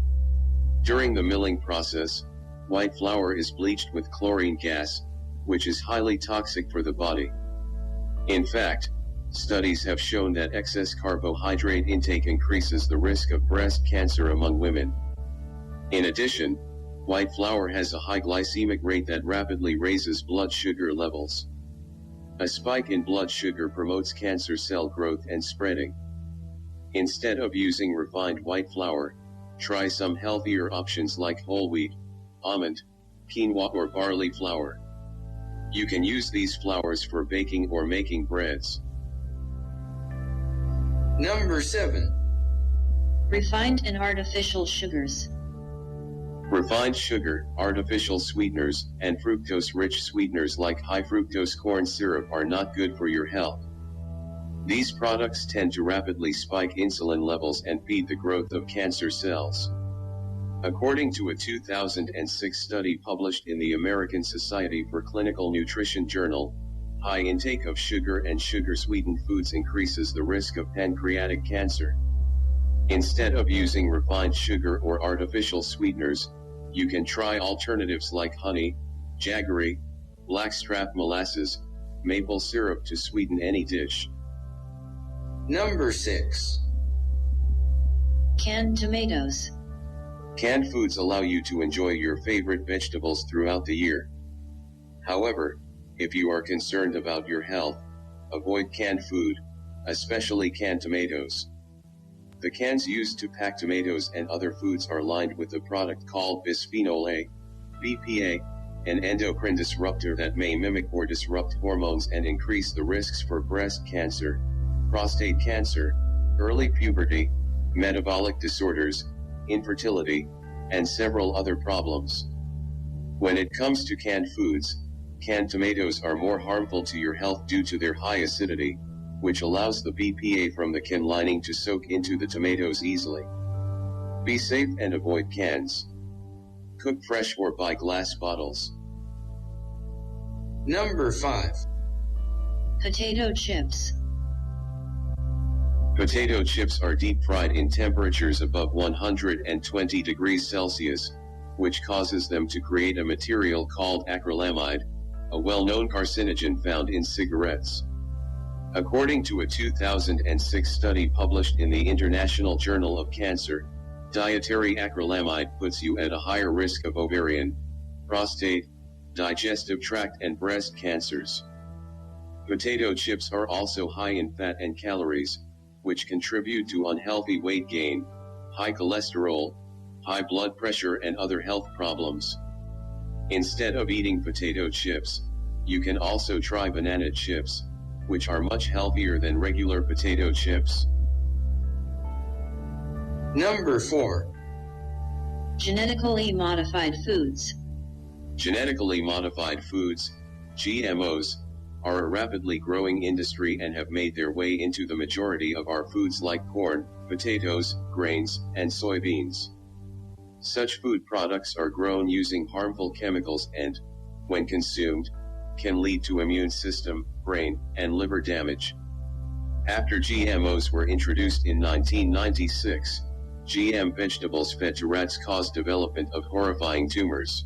During the milling process, white flour is bleached with chlorine gas, which is highly toxic for the body. In fact, studies have shown that excess carbohydrate intake increases the risk of breast cancer among women. In addition, white flour has a high glycemic rate that rapidly raises blood sugar levels. A spike in blood sugar promotes cancer cell growth and spreading. Instead of using refined white flour, try some healthier options like whole wheat, almond, quinoa or barley flour. You can use these flours for baking or making breads. Number 7. Refined and artificial sugars. Refined sugar, artificial sweeteners, and fructose-rich sweeteners like high fructose corn syrup are not good for your health. These products tend to rapidly spike insulin levels and feed the growth of cancer cells. According to a 2006 study published in the American Society for Clinical Nutrition Journal, high intake of sugar and sugar-sweetened foods increases the risk of pancreatic cancer. Instead of using refined sugar or artificial sweeteners, you can try alternatives like honey, jaggery, blackstrap molasses, maple syrup to sweeten any dish. Number 6. Canned tomatoes. Canned foods allow you to enjoy your favorite vegetables throughout the year. However, if you are concerned about your health, avoid canned food, especially canned tomatoes. The cans used to pack tomatoes and other foods are lined with a product called bisphenol A, BPA, an endocrine disruptor that may mimic or disrupt hormones and increase the risks for breast cancer, prostate cancer, early puberty, metabolic disorders, infertility, and several other problems. When it comes to canned foods, canned tomatoes are more harmful to your health due to their high acidity, which allows the BPA from the can lining to soak into the tomatoes easily. Be safe and avoid cans. Cook fresh or buy glass bottles. Number 5. Potato chips. Potato chips are deep fried in temperatures above 120 degrees Celsius, which causes them to create a material called acrylamide, a well-known carcinogen found in cigarettes. According to a 2006 study published in the International Journal of Cancer, dietary acrylamide puts you at a higher risk of ovarian, prostate, digestive tract and breast cancers. Potato chips are also high in fat and calories, which contribute to unhealthy weight gain, high cholesterol, high blood pressure and other health problems. Instead of eating potato chips, you can also try banana chips, which are much healthier than regular potato chips. Number 4. Genetically modified foods. Genetically modified foods, GMOs, are a rapidly growing industry and have made their way into the majority of our foods like corn, potatoes, grains, and soybeans. Such food products are grown using harmful chemicals and, when consumed, can lead to immune system, brain, and liver damage. After GMOs were introduced in 1996, GM vegetables fed to rats caused development of horrifying tumors.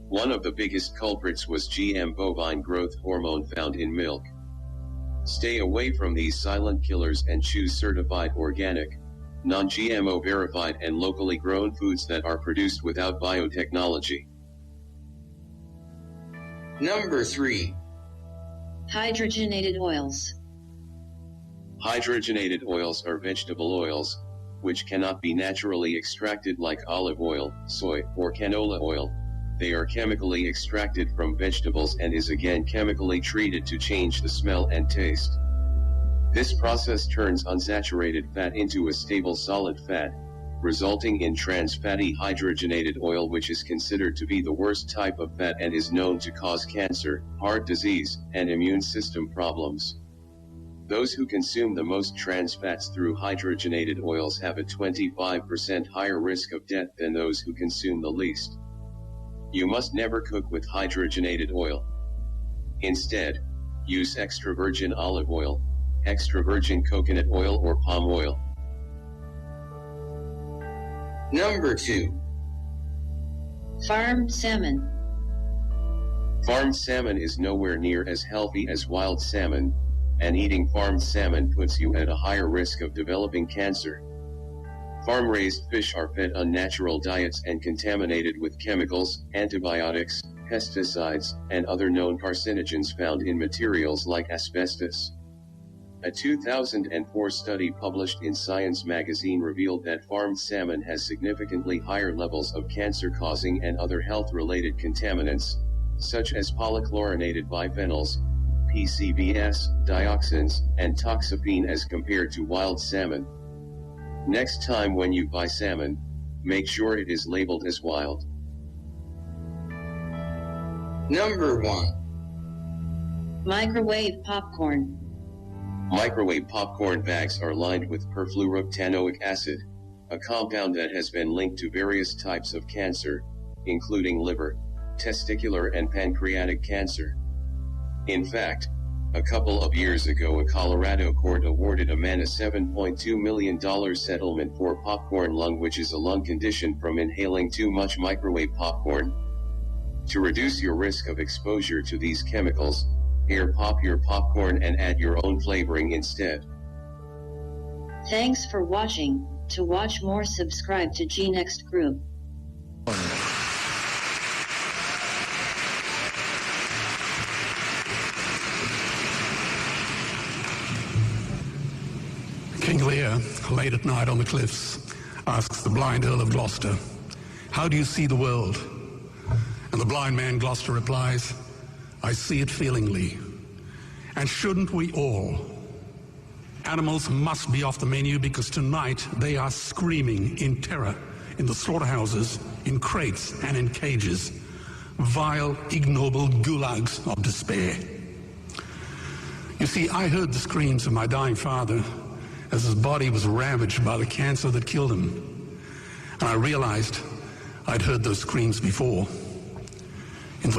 One of the biggest culprits was GM bovine growth hormone found in milk. Stay away from these silent killers and choose certified organic, non-GMO verified and locally grown foods that are produced without biotechnology. Number 3. Hydrogenated oils. Hydrogenated oils are vegetable oils, which cannot be naturally extracted like olive oil, soy, or canola oil. They are chemically extracted from vegetables and is again chemically treated to change the smell and taste. This process turns unsaturated fat into a stable solid fat, resulting in trans fatty hydrogenated oil, which is considered to be the worst type of fat and is known to cause cancer, heart disease, and immune system problems. Those who consume the most trans fats through hydrogenated oils have a 25% higher risk of death than those who consume the least. You must never cook with hydrogenated oil. Instead, use extra virgin olive oil, extra virgin coconut oil, or palm oil. Number 2. Farmed salmon. Farmed salmon is nowhere near as healthy as wild salmon, and eating farmed salmon puts you at a higher risk of developing cancer. Farm-raised fish are fed unnatural diets and contaminated with chemicals, antibiotics, pesticides, and other known carcinogens found in materials like asbestos. A 2004 study published in Science magazine revealed that farmed salmon has significantly higher levels of cancer-causing and other health-related contaminants, such as polychlorinated biphenyls, PCBs, dioxins, and toxaphene as compared to wild salmon. Next time when you buy salmon, make sure it is labeled as wild. Number 1. Microwave popcorn. Microwave popcorn bags are lined with perfluorooctanoic acid, a compound that has been linked to various types of cancer, including liver, testicular, and pancreatic cancer. In fact, a couple of years ago, a Colorado court awarded a man a $7.2 million settlement for popcorn lung, which is a lung condition from inhaling too much microwave popcorn. To reduce your risk of exposure to these chemicals, air pop your popcorn and add your own flavoring instead. Thanks for watching. To watch more, subscribe to GNext Group. King Lear, late at night on the cliffs, asks the blind Earl of Gloucester, "How do you see the world?" And the blind man Gloucester replies, "I see it feelingly. And shouldn't we all? Animals must be off the menu because tonight they are screaming in terror in the slaughterhouses, in crates and in cages, vile, ignoble gulags of despair." You see, I heard the screams of my dying father as his body was ravaged by the cancer that killed him. And I realized I'd heard those screams before. And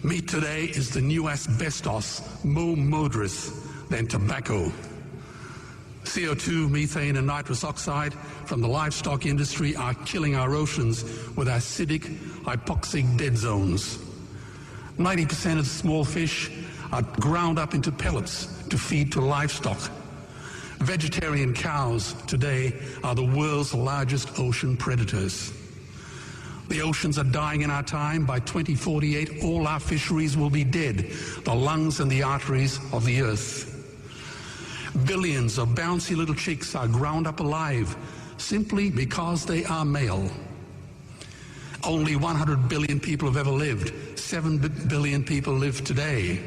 meat today is the new asbestos, more murderous than tobacco. CO2, methane, and nitrous oxide from the livestock industry are killing our oceans with acidic, hypoxic dead zones. 90% of the small fish are ground up into pellets to feed to livestock. Vegetarian cows today are the world's largest ocean predators. The oceans are dying in our time. By 2048, all our fisheries will be dead, the lungs and the arteries of the earth. Billions of bouncy little chicks are ground up alive simply because they are male. Only 100 billion people have ever lived. 7 billion people live today.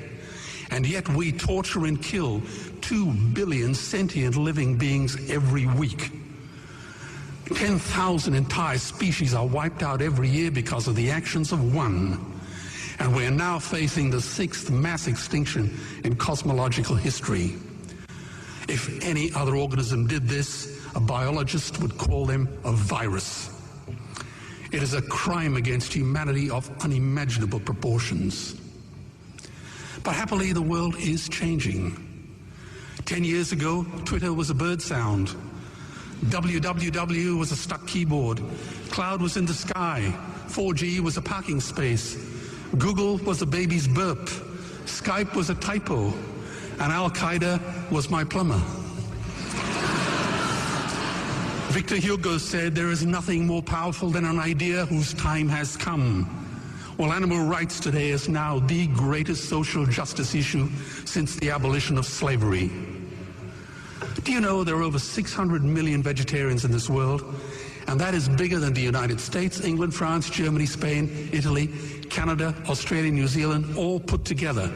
And yet we torture and kill 2 billion sentient living beings every week. 10,000 entire species are wiped out every year because of the actions of one. And we are now facing the 6th mass extinction in cosmological history. If any other organism did this, a biologist would call them a virus. It is a crime against humanity of unimaginable proportions. But happily, the world is changing. 10 years ago, Twitter was a bird sound. www was a stuck keyboard. Cloud was in the sky. 4G was a parking space. Google was a baby's burp. Skype was a typo. And Al-Qaeda was my plumber. Victor Hugo said, "There is nothing more powerful than an idea whose time has come." Well, animal rights today is now the greatest social justice issue since the abolition of slavery. Do you know there are over 600 million vegetarians in this world? And that is bigger than the United States, England, France, Germany, Spain, Italy, Canada, Australia, New Zealand, all put together.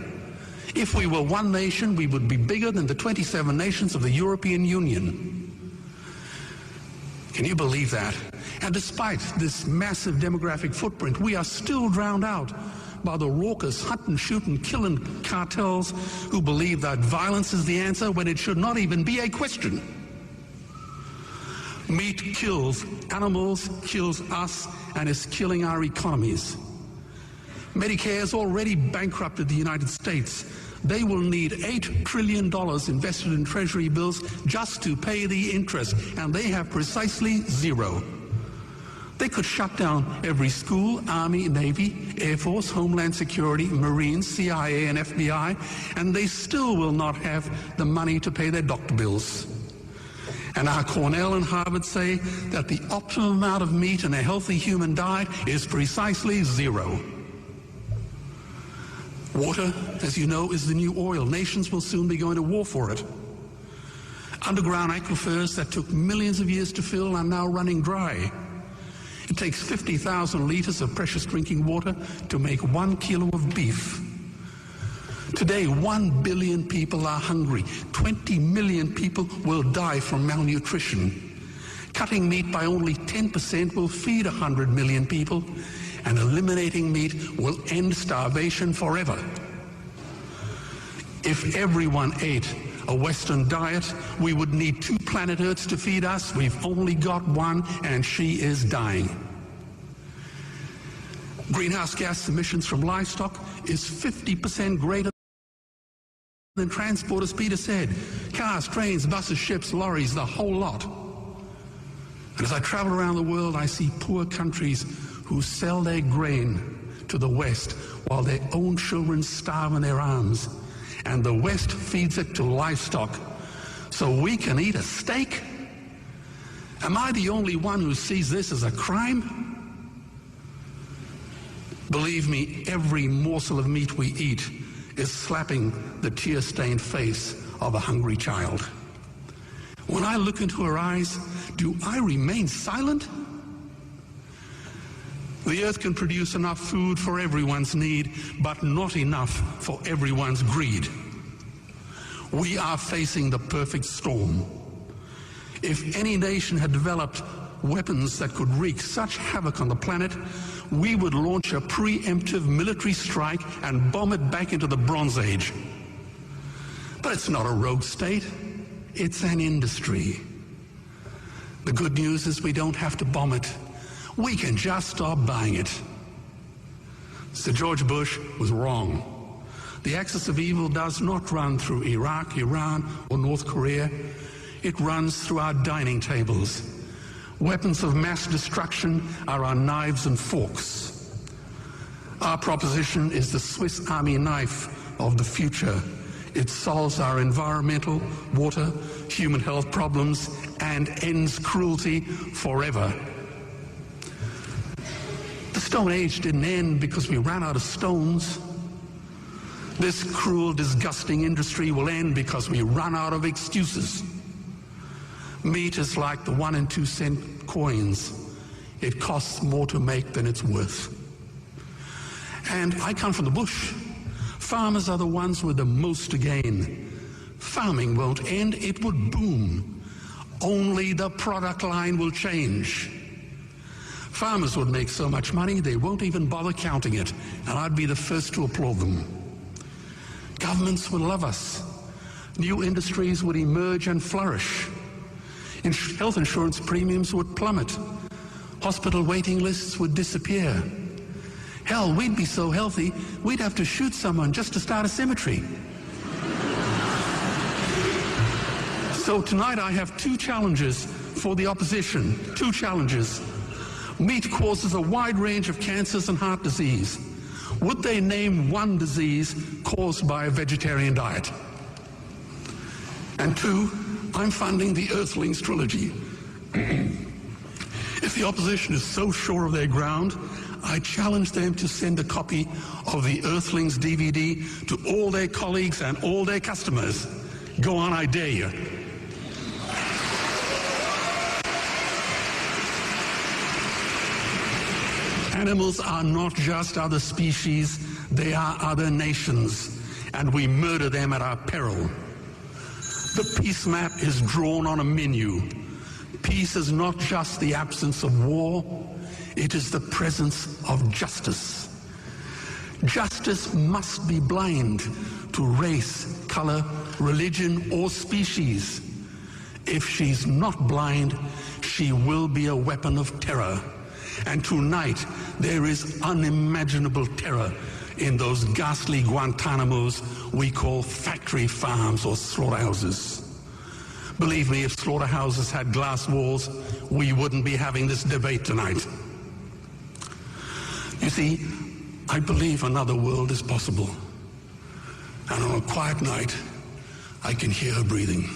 If we were one nation, we would be bigger than the 27 nations of the European Union. Can you believe that? And despite this massive demographic footprint, we are still drowned out by the raucous hunting, shooting, killing cartels who believe that violence is the answer when it should not even be a question. Meat kills animals, kills us, and is killing our economies. Medicare has already bankrupted the United States. They will need $8 trillion invested in treasury bills just to pay the interest, and they have precisely zero. They could shut down every school, Army, Navy, Air Force, Homeland Security, Marines, CIA, and FBI, and they still will not have the money to pay their doctor bills. And our Cornell and Harvard say that the optimum amount of meat in a healthy human diet is precisely zero. Water, as you know, is the new oil. Nations will soon be going to war for it. Underground aquifers that took millions of years to fill are now running dry. It takes 50,000 liters of precious drinking water to make 1 kilo of beef. Today, 1 billion people are hungry. 20 million people will die from malnutrition. Cutting meat by only 10% will feed 100 million people, and eliminating meat will end starvation forever. If everyone ate a Western diet, we would need 2 planet Earths to feed us. We've only got one, and she is dying. Greenhouse gas emissions from livestock is 50% greater than transport, as Peter said. Cars, trains, buses, ships, lorries, the whole lot. And as I travel around the world, I see poor countries who sell their grain to the West while their own children starve in their arms. And the West feeds it to livestock so we can eat a steak? Am I the only one who sees this as a crime? Believe me, every morsel of meat we eat is slapping the tear-stained face of a hungry child. When I look into her eyes, do I remain silent? The earth can produce enough food for everyone's need, but not enough for everyone's greed. We are facing the perfect storm. If any nation had developed weapons that could wreak such havoc on the planet, we would launch a preemptive military strike and bomb it back into the Bronze Age. But it's not a rogue state, it's an industry. The good news is we don't have to bomb it. We can just stop buying it. Sir George Bush was wrong. The axis of evil does not run through Iraq, Iran, or North Korea. It runs through our dining tables. Weapons of mass destruction are our knives and forks. Our proposition is the Swiss Army knife of the future. It solves our environmental, water, human health problems and ends cruelty forever. The Stone Age didn't end because we ran out of stones. This cruel, disgusting industry will end because we run out of excuses. Meat is like the 1 and 2 cent coins. It costs more to make than it's worth. And I come from the bush. Farmers are the ones with the most to gain. Farming won't end, it would boom. Only the product line will change. Farmers would make so much money they won't even bother counting it, and I'd be the first to applaud them. Governments would love us. New industries would emerge and flourish. Health insurance premiums would plummet. Hospital waiting lists would disappear. Hell, we'd be so healthy, we'd have to shoot someone just to start a cemetery. So tonight I have 2 challenges for the opposition. 2 challenges. Meat causes a wide range of cancers and heart disease. Would they name one disease caused by a vegetarian diet? And 2, I'm funding the Earthlings trilogy. If the opposition is so sure of their ground, I challenge them to send a copy of the Earthlings DVD to all their colleagues and all their customers. Go on, I dare you. Animals are not just other species, they are other nations, and we murder them at our peril. The peace map is drawn on a menu. Peace is not just the absence of war, it is the presence of justice. Justice must be blind to race, color, religion, or species. If she's not blind, she will be a weapon of terror. And tonight, there is unimaginable terror in those ghastly Guantanamos we call factory farms or slaughterhouses. Believe me, if slaughterhouses had glass walls, we wouldn't be having this debate tonight. You see, I believe another world is possible. And on a quiet night, I can hear her breathing.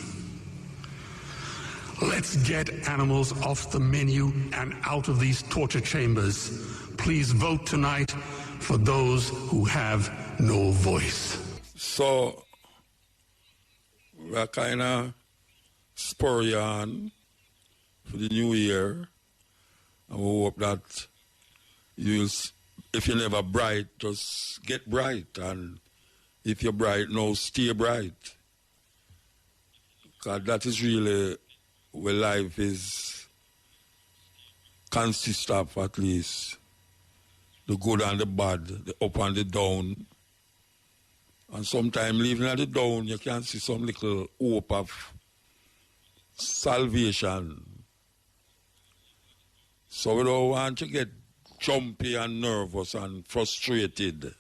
Let's get animals off the menu and out of these torture chambers. Please vote tonight for those who have no voice. So, we're kind of spur you on for the new year. And we hope that you'll, if you're never bright, just get bright. And if you're bright now, stay bright. Because that is really where life is consists of, at least. The good and the bad, the up and the down. And sometimes living at the down, you can see some little hope of salvation. So we don't want to get jumpy and nervous and frustrated,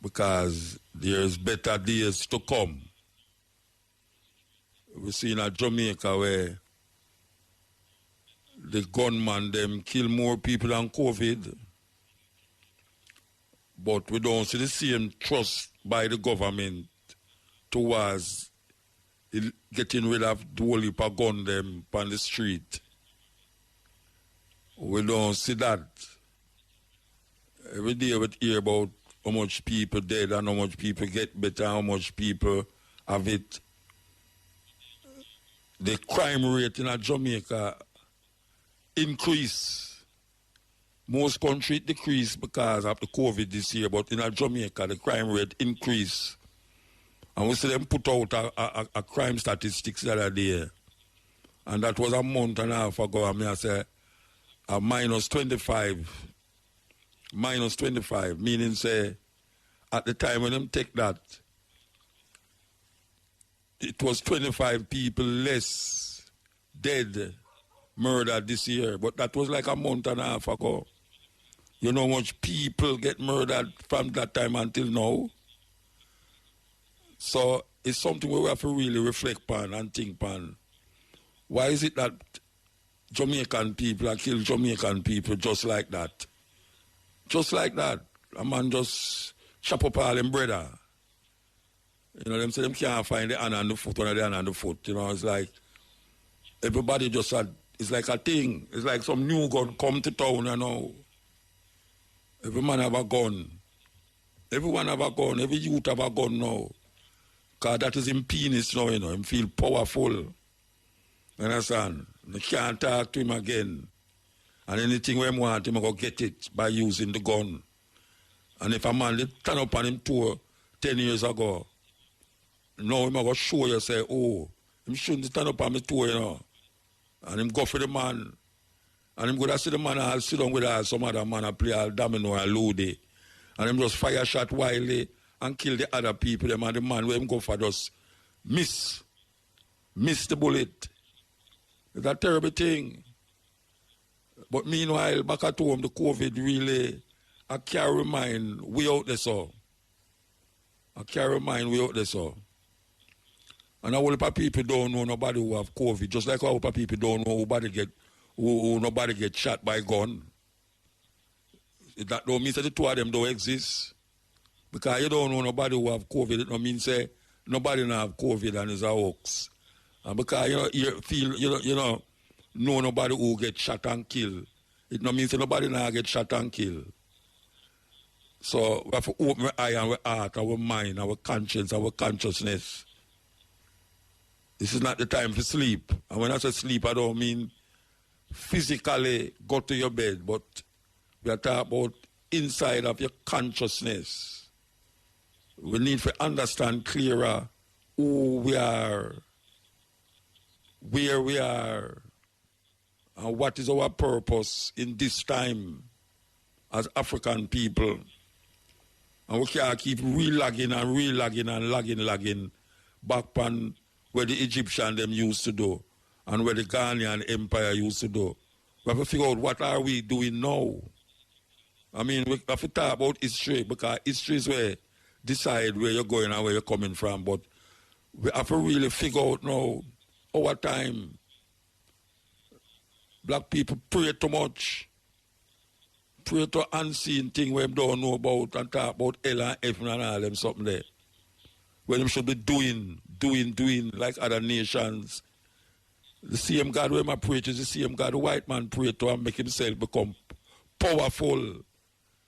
because there's better days to come. We see in Jamaica where the gunman them kill more people than COVID, but we don't see the same trust by the government towards getting rid of the whole heap of gun them on the street. We don't see that. Every day we hear about how much people dead and how much people get better, how much people have it. The crime rate in Jamaica increase. Most countries decrease because of the COVID this year, but in Jamaica the crime rate increase. And we see them put out a crime statistics the other day. And that was a month and a half ago, and I say a minus 25. Minus 25, meaning say at the time when them take that, it was 25 people less dead, murdered this year. But that was like a month and a half ago. You know how much people get murdered from that time until now? So it's something we have to really reflect on and think on. Why is it that Jamaican people are killing Jamaican people just like that? Just like that. A man just chop up all them brother. You know, them say them can't find the hand and the foot, one of the hand and the foot. You know, it's like everybody just had, it's like a thing. It's like some new gun come to town, you know. Every man have a gun. Everyone have a gun. Every youth have a gun now. Because that is him penis now, you know. Him feel powerful. You understand? You can't talk to him again. And anything we want, him go get it by using the gun. And if a man did turn up on him tour 10 years ago, now him go show you, say, oh, him shouldn't stand up on me tour, you know. And him go for the man. And him go to see the man and sit down with some other man and play all domino and loody. And him just fire shot wildly and kill the other people. Them and the man where him go for just miss the bullet. It's a terrible thing. But meanwhile, back at home, the COVID really, I carry mine way out there, so. I carry mine way out there, so. And a whole heap of people don't know nobody who have COVID, just like a whole heap of people don't know who nobody get shot by gun. That don't mean that the two of them don't exist. Because you don't know nobody who have COVID, it don't mean say nobody not have COVID and is a hoax. And because you feel, you know nobody who get shot and killed, it don't mean say nobody not get shot and killed. So we have to open our eye and our heart, our mind, our conscience, our consciousness. This is not the time for sleep. And when I say sleep, I don't mean physically go to your bed, but We are talking about inside of your consciousness. We need to understand clearer who we are, where we are, and what is our purpose in this time as African people. And we can't keep re-lagging and re-lagging and lagging back on where the Egyptian them used to do and where the Ghanaian Empire used to do. We have to figure out what are we doing now. I mean, we have to talk about history because history is where decide where you're going and where you're coming from. But we have to really figure out now our time. Black people pray too much. Pray to unseen thing where they don't know about and talk about hell and heaven and all them something there. When they should be doing like other nations. The same God where I pray to is the same God the white man pray to and make himself become powerful.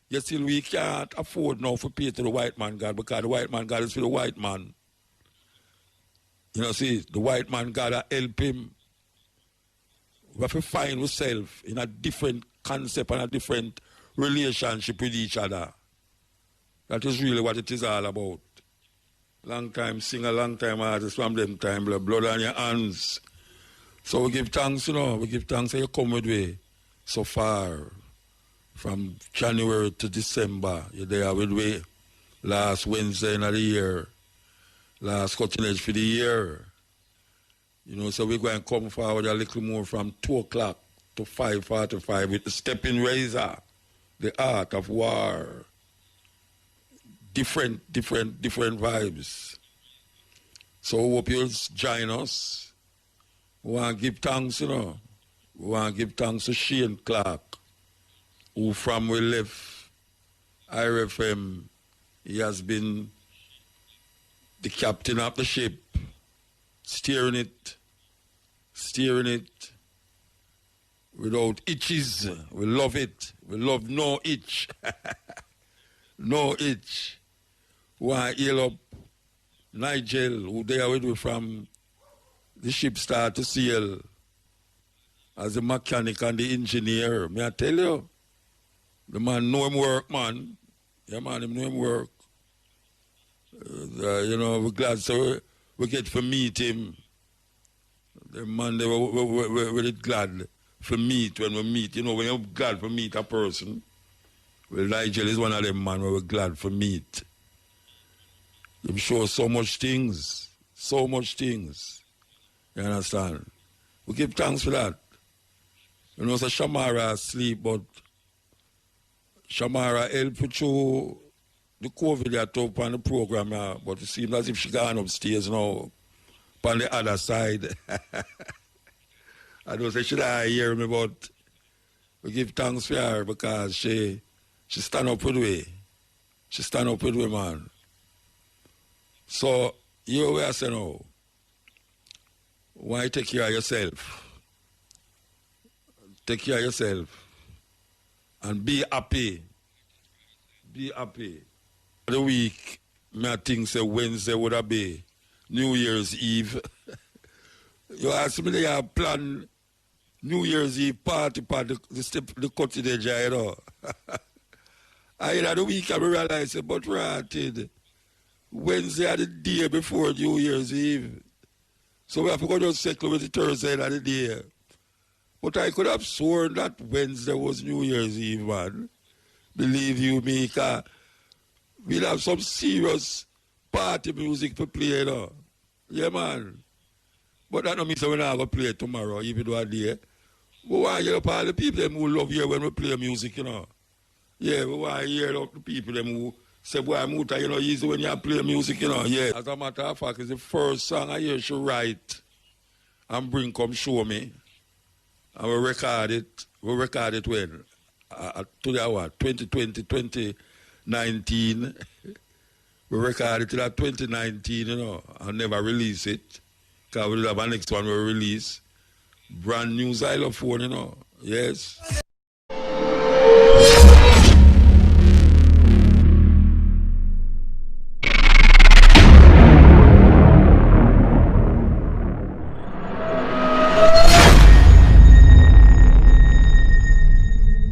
Yet still we can't afford now to pay to the white man God because the white man God is for the white man. You know, see, the white man God help him. We have to find ourselves in a different concept and a different relationship with each other. That is really what it is all about. Long time singer, long time artist from them time, blood on your hands. So we give thanks, you know, we give thanks that you come with me so far. From January to December, you're there with me. Last Wednesday in the year. Last cutting edge for the year. You know, so we're going to come forward a little more from 2 o'clock to 5:45 with the stepping razor, the art of war. Different vibes. So we hope you'll join us. We want to give thanks, you know. We want to give thanks to Shane Clark, who from we left IRFM, he has been the captain of the ship, steering it without itches. We love it. We love no itch. No itch. Want to heal up Nigel, who there with me from the ship start to sail, as the mechanic and the engineer. May I tell you, the man know him work, man. Yeah, man, him know him work. You know, we're glad so we get to meet him. The man, we're glad for meet when we meet. You know, when you're glad for meet a person, well, Nigel is one of them, man, we're glad for meet. He shows so much things. You understand? We give thanks for that. You know, so Shamara asleep, but Shamara helped through the COVID that up on the program, but it seems as if she gone upstairs now, on the other side. I don't say she don't hear me, but we give thanks for her because she stand up with me. She stand up with me, man. So, you where I say now, why take care of yourself? Take care of yourself. And be happy. Be happy. The week, I think say Wednesday would have been New Year's Eve. You ask me, they have planned New Year's Eve party the cutting edge, you know. I had the week I realized, but ratted. Wednesday are the day before New Year's Eve. So we have to go to settle with the Thursday of the day. But I could have sworn that Wednesday was New Year's Eve, man. Believe you me, because we'll have some serious party music to play, you know. Yeah, man. But that don't mean so we're not going to play tomorrow, even though I day. We want to hear up all the people them who love here when we play music, you know. Yeah, we want to hear up the people them who say, boy, Muta, you know, easy when you play music, you know. Yeah. As a matter of fact, it's the first song I hear she write and bring come show me. And we record it. We record it when? Today, what? 2020, 2019. We record it till 2019, you know, and never release it. Because we'll have a next one we release. Brand new xylophone, you know. Yes.